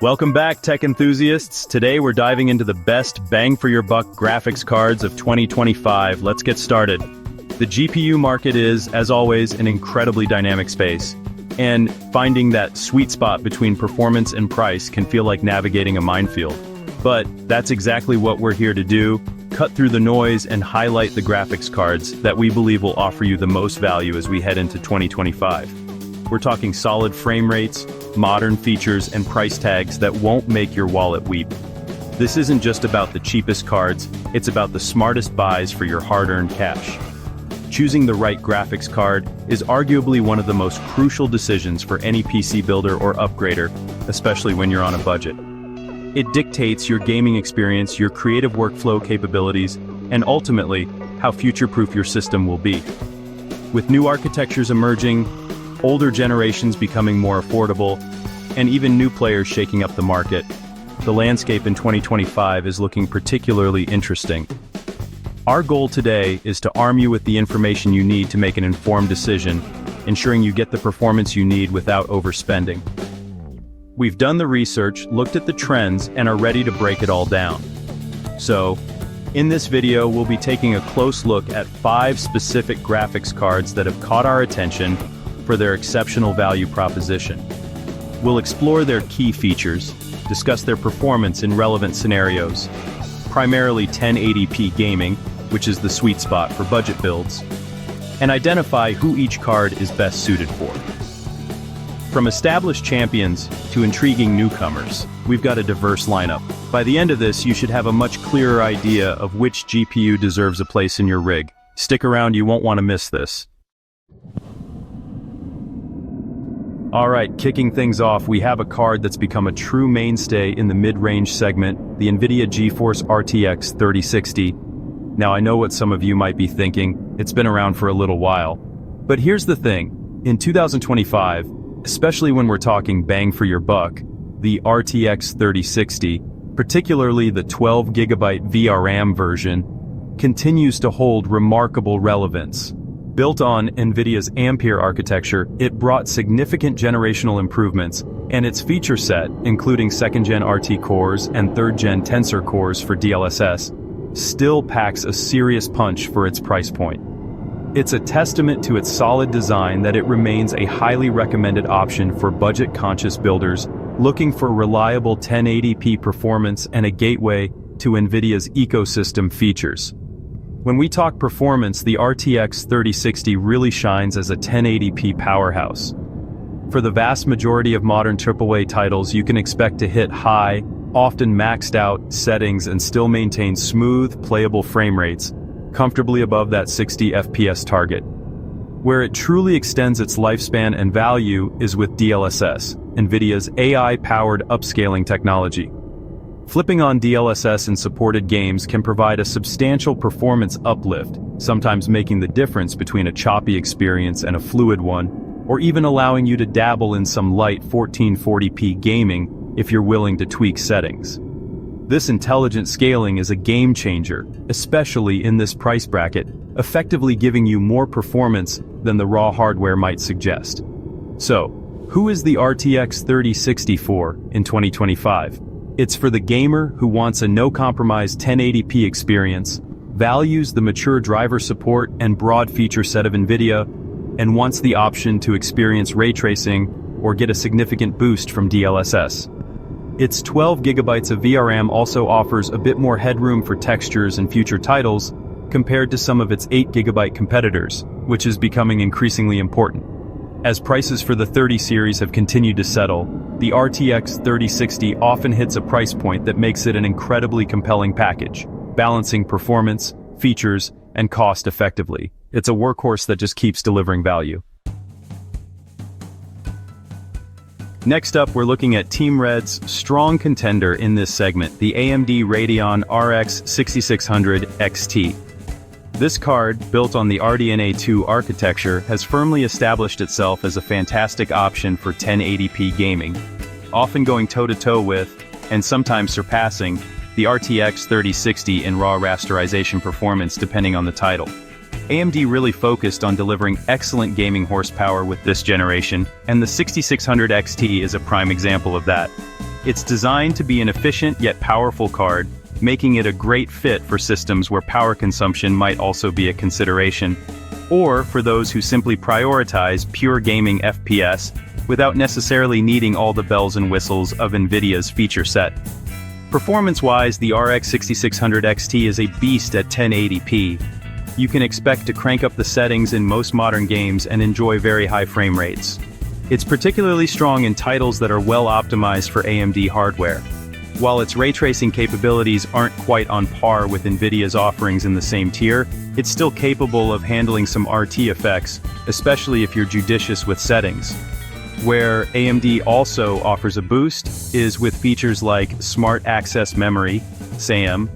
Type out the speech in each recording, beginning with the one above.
Welcome back, tech enthusiasts. Today we're diving into the best bang-for-your-buck graphics cards of 2025. Let's get started. The GPU market is, as always, an incredibly dynamic space. And finding that sweet spot between performance and price can feel like navigating a minefield. But that's exactly what we're here to do: cut through the noise and highlight the graphics cards that we believe will offer you the most value as we head into 2025. We're talking solid frame rates, modern features, and price tags that won't make your wallet weep. This isn't just about the cheapest cards, it's about the smartest buys for your hard-earned cash. Choosing the right graphics card is arguably one of the most crucial decisions for any PC builder or upgrader, especially when you're on a budget. It dictates your gaming experience, your creative workflow capabilities, and ultimately, how future-proof your system will be. With new architectures emerging, older generations becoming more affordable, and even new players shaking up the market, the landscape in 2025 is looking particularly interesting. Our goal today is to arm you with the information you need to make an informed decision, ensuring you get the performance you need without overspending. We've done the research, looked at the trends, and are ready to break it all down. So, in this video, we'll be taking a close look at 5 specific graphics cards that have caught our attention for their exceptional value proposition. We'll explore their key features, discuss their performance in relevant scenarios, primarily 1080p gaming, which is the sweet spot for budget builds, and identify who each card is best suited for. From established champions to intriguing newcomers, we've got a diverse lineup. By the end of this, you should have a much clearer idea of which GPU deserves a place in your rig. Stick around, you won't want to miss this. Alright, kicking things off, we have a card that's become a true mainstay in the mid-range segment, the NVIDIA GeForce RTX 3060. Now I know what some of you might be thinking, it's been around for a little while. But here's the thing, in 2025, especially when we're talking bang for your buck, the RTX 3060, particularly the 12GB VRAM version, continues to hold remarkable relevance. Built on NVIDIA's Ampere architecture, it brought significant generational improvements, and its feature set, including 2nd-gen RT cores and 3rd-gen Tensor cores for DLSS, still packs a serious punch for its price point. It's a testament to its solid design that it remains a highly recommended option for budget-conscious builders looking for reliable 1080p performance and a gateway to NVIDIA's ecosystem features. When we talk performance, the RTX 3060 really shines as a 1080p powerhouse. For the vast majority of modern AAA titles, you can expect to hit high, often maxed out settings and still maintain smooth, playable frame rates, comfortably above that 60 FPS target. Where it truly extends its lifespan and value is with DLSS, NVIDIA's AI-powered upscaling technology. Flipping on DLSS in supported games can provide a substantial performance uplift, sometimes making the difference between a choppy experience and a fluid one, or even allowing you to dabble in some light 1440p gaming if you're willing to tweak settings. This intelligent scaling is a game changer, especially in this price bracket, effectively giving you more performance than the raw hardware might suggest. So, who is the RTX 3060 for in 2025? It's for the gamer who wants a no-compromise 1080p experience, values the mature driver support and broad feature set of NVIDIA, and wants the option to experience ray tracing or get a significant boost from DLSS. Its 12GB of VRAM also offers a bit more headroom for textures and future titles compared to some of its 8GB competitors, which is becoming increasingly important. As prices for the 30 series have continued to settle, the RTX 3060 often hits a price point that makes it an incredibly compelling package, balancing performance, features, and cost effectively. It's a workhorse that just keeps delivering value. Next up, we're looking at Team Red's strong contender in this segment, the AMD Radeon RX 6600 XT. This card, built on the RDNA 2 architecture, has firmly established itself as a fantastic option for 1080p gaming, often going toe-to-toe with, and sometimes surpassing, the RTX 3060 in raw rasterization performance depending on the title. AMD really focused on delivering excellent gaming horsepower with this generation, and the 6600 XT is a prime example of that. It's designed to be an efficient yet powerful card, making it a great fit for systems where power consumption might also be a consideration, or for those who simply prioritize pure gaming FPS without necessarily needing all the bells and whistles of NVIDIA's feature set. Performance-wise, the RX 6600 XT is a beast at 1080p. You can expect to crank up the settings in most modern games and enjoy very high frame rates. It's particularly strong in titles that are well optimized for AMD hardware. While its ray tracing capabilities aren't quite on par with NVIDIA's offerings in the same tier, it's still capable of handling some RT effects, especially if you're judicious with settings. Where AMD also offers a boost is with features like Smart Access Memory, SAM,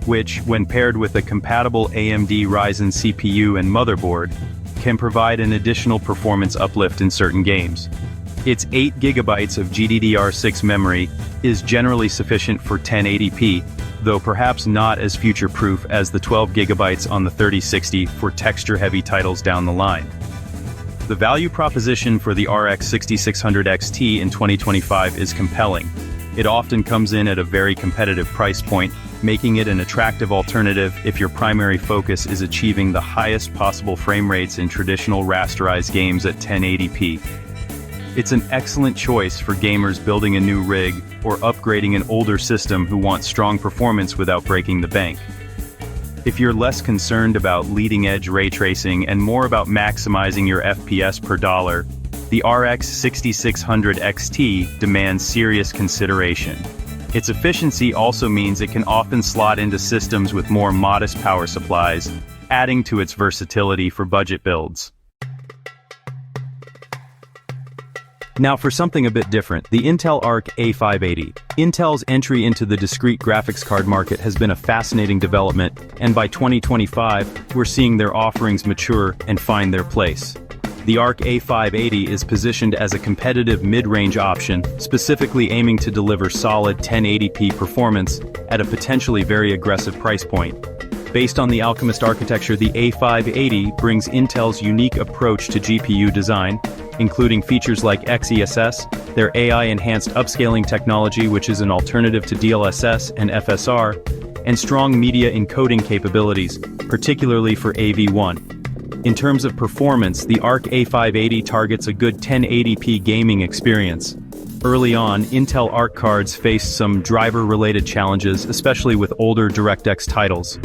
which, when paired with a compatible AMD Ryzen CPU and motherboard, can provide an additional performance uplift in certain games. Its 8 GB of GDDR6 memory is generally sufficient for 1080p, though perhaps not as future-proof as the 12 GB on the 3060 for texture-heavy titles down the line. The value proposition for the RX 6600 XT in 2025 is compelling. It often comes in at a very competitive price point, making it an attractive alternative if your primary focus is achieving the highest possible frame rates in traditional rasterized games at 1080p. It's an excellent choice for gamers building a new rig or upgrading an older system who want strong performance without breaking the bank. If you're less concerned about leading-edge ray tracing and more about maximizing your FPS per dollar, the RX 6600 XT demands serious consideration. Its efficiency also means it can often slot into systems with more modest power supplies, adding to its versatility for budget builds. Now for something a bit different, the Intel Arc A580. Intel's entry into the discrete graphics card market has been a fascinating development, and by 2025, we're seeing their offerings mature and find their place. The Arc A580 is positioned as a competitive mid-range option, specifically aiming to deliver solid 1080p performance at a potentially very aggressive price point. Based on the Alchemist architecture, the A580 brings Intel's unique approach to GPU design, including features like XeSS, their AI-enhanced upscaling technology which is an alternative to DLSS and FSR, and strong media encoding capabilities, particularly for AV1. In terms of performance, the Arc A580 targets a good 1080p gaming experience. Early on, Intel Arc cards faced some driver-related challenges, especially with older DirectX titles.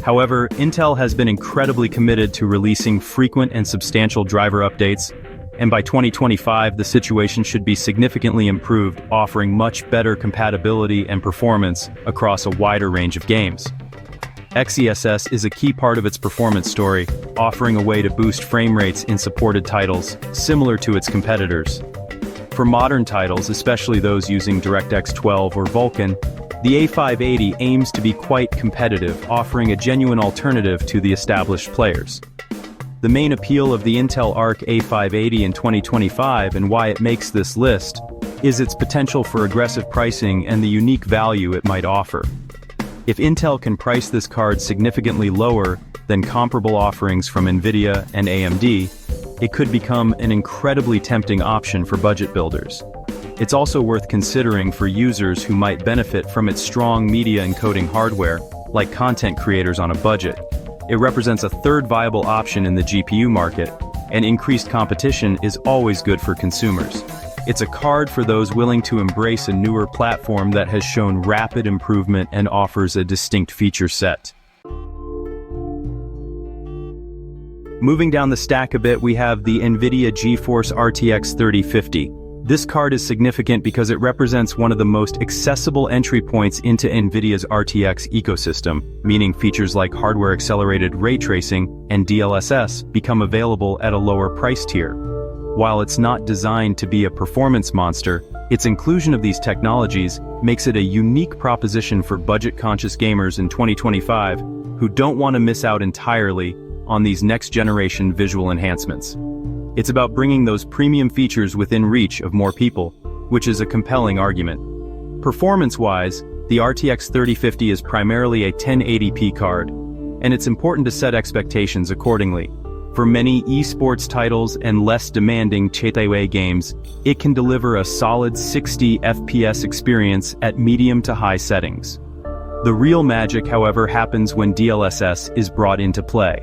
However, Intel has been incredibly committed to releasing frequent and substantial driver updates, and by 2025 the situation should be significantly improved, offering much better compatibility and performance across a wider range of games. XeSS is a key part of its performance story, offering a way to boost frame rates in supported titles, similar to its competitors. For modern titles, especially those using DirectX 12 or Vulkan, the A580 aims to be quite competitive, offering a genuine alternative to the established players. The main appeal of the Intel Arc A580 in 2025 and why it makes this list is its potential for aggressive pricing and the unique value it might offer. If Intel can price this card significantly lower than comparable offerings from NVIDIA and AMD, it could become an incredibly tempting option for budget builders. It's also worth considering for users who might benefit from its strong media encoding hardware, like content creators on a budget. It represents a third viable option in the GPU market, and increased competition is always good for consumers. It's a card for those willing to embrace a newer platform that has shown rapid improvement and offers a distinct feature set. Moving down the stack a bit, we have the NVIDIA GeForce RTX 3050. This card is significant because it represents one of the most accessible entry points into NVIDIA's RTX ecosystem, meaning features like hardware-accelerated ray tracing and DLSS become available at a lower price tier. While it's not designed to be a performance monster, its inclusion of these technologies makes it a unique proposition for budget-conscious gamers in 2025 who don't want to miss out entirely on these next-generation visual enhancements. It's about bringing those premium features within reach of more people, which is a compelling argument. Performance-wise, the RTX 3050 is primarily a 1080p card, and it's important to set expectations accordingly. For many esports titles and less demanding Chateway games, it can deliver a solid 60 FPS experience at medium to high settings. The real magic, however, happens when DLSS is brought into play.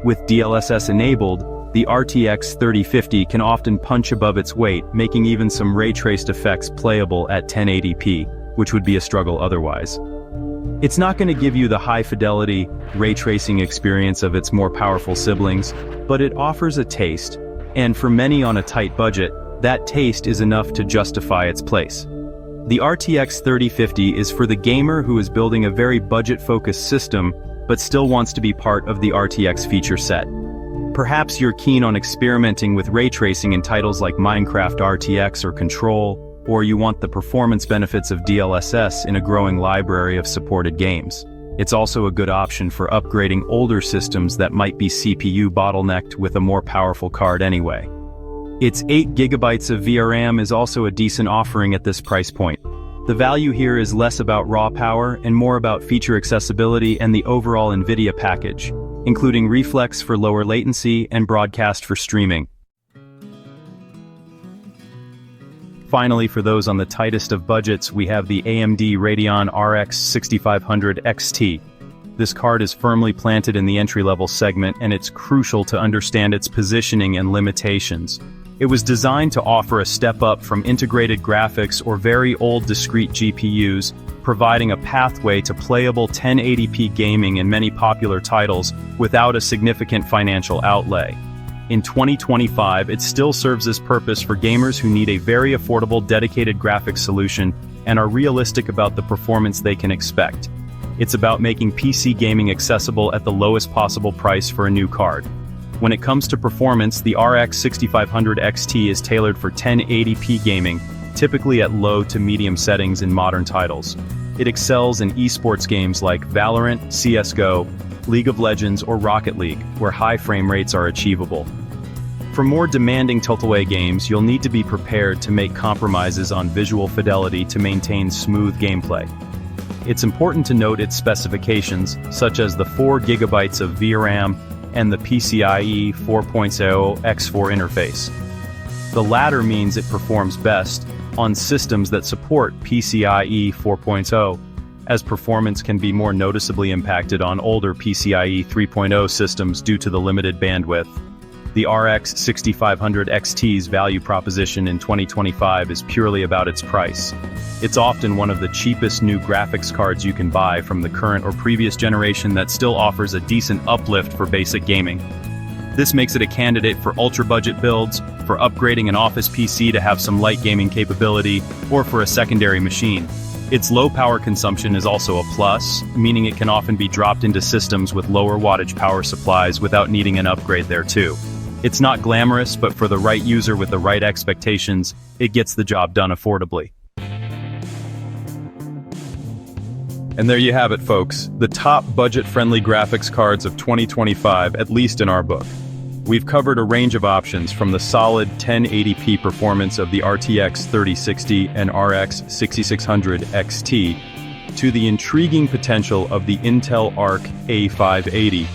With DLSS enabled, the RTX 3050 can often punch above its weight, making even some ray-traced effects playable at 1080p, which would be a struggle otherwise. It's not going to give you the high-fidelity, ray-tracing experience of its more powerful siblings, but it offers a taste, and for many on a tight budget, that taste is enough to justify its place. The RTX 3050 is for the gamer who is building a very budget-focused system, but still wants to be part of the RTX feature set. Perhaps you're keen on experimenting with ray tracing in titles like Minecraft RTX or Control, or you want the performance benefits of DLSS in a growing library of supported games. It's also a good option for upgrading older systems that might be CPU bottlenecked with a more powerful card anyway. Its 8 GB of VRAM is also a decent offering at this price point. The value here is less about raw power and more about feature accessibility and the overall NVIDIA package, including reflex for lower latency and broadcast for streaming. Finally, for those on the tightest of budgets, we have the AMD Radeon RX 6500 XT. This card is firmly planted in the entry-level segment, and it's crucial to understand its positioning and limitations. It was designed to offer a step up from integrated graphics or very old discrete GPUs, providing a pathway to playable 1080p gaming in many popular titles without a significant financial outlay. In 2025, it still serves this purpose for gamers who need a very affordable dedicated graphics solution and are realistic about the performance they can expect. It's about making PC gaming accessible at the lowest possible price for a new card. When it comes to performance, the RX 6500 XT is tailored for 1080p gaming, typically at low to medium settings in modern titles. It excels in esports games like Valorant, CSGO, League of Legends, or Rocket League, where high frame rates are achievable. For more demanding tilt-away games, you'll need to be prepared to make compromises on visual fidelity to maintain smooth gameplay. It's important to note its specifications, such as the 4 GB of VRAM and the PCIe 4.0 X4 interface. The latter means it performs best on systems that support PCIe 4.0, as performance can be more noticeably impacted on older PCIe 3.0 systems due to the limited bandwidth. The RX 6500 XT's value proposition in 2025 is purely about its price. It's often one of the cheapest new graphics cards you can buy from the current or previous generation that still offers a decent uplift for basic gaming. This makes it a candidate for ultra-budget builds, for upgrading an office PC to have some light gaming capability, or for a secondary machine. Its low power consumption is also a plus, meaning it can often be dropped into systems with lower wattage power supplies without needing an upgrade there too. It's not glamorous, but for the right user with the right expectations, it gets the job done affordably. And there you have it, folks, the top budget-friendly graphics cards of 2025, at least in our book. We've covered a range of options from the solid 1080p performance of the RTX 3060 and RX 6600 XT to the intriguing potential of the Intel Arc A580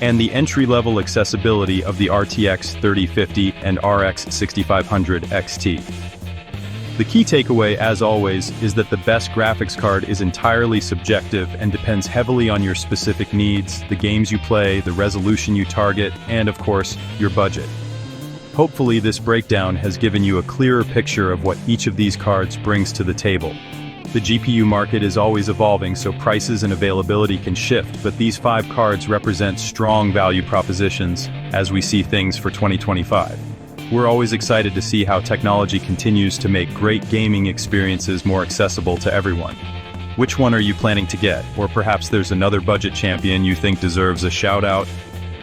and the entry-level accessibility of the RTX 3050 and RX 6500 XT. The key takeaway, as always, is that the best graphics card is entirely subjective and depends heavily on your specific needs, the games you play, the resolution you target, and of course, your budget. Hopefully, this breakdown has given you a clearer picture of what each of these cards brings to the table. The GPU market is always evolving, so prices and availability can shift, but these 5 cards represent strong value propositions as we see things for 2025. We're always excited to see how technology continues to make great gaming experiences more accessible to everyone. Which one are you planning to get? Or perhaps there's another budget champion you think deserves a shout-out?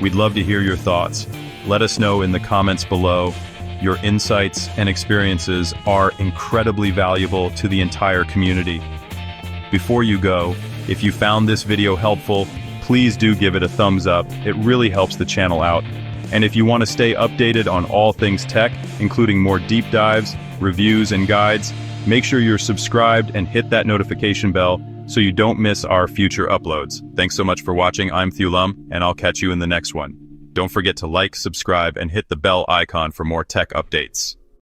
We'd love to hear your thoughts. Let us know in the comments below. Your insights and experiences are incredibly valuable to the entire community. Before you go, if you found this video helpful, please do give it a thumbs up. It really helps the channel out. And if you want to stay updated on all things tech, including more deep dives, reviews, and guides, make sure you're subscribed and hit that notification bell so you don't miss our future uploads. Thanks so much for watching. I'm Thieu, and I'll catch you in the next one. Don't forget to like, subscribe, and hit the bell icon for more tech updates.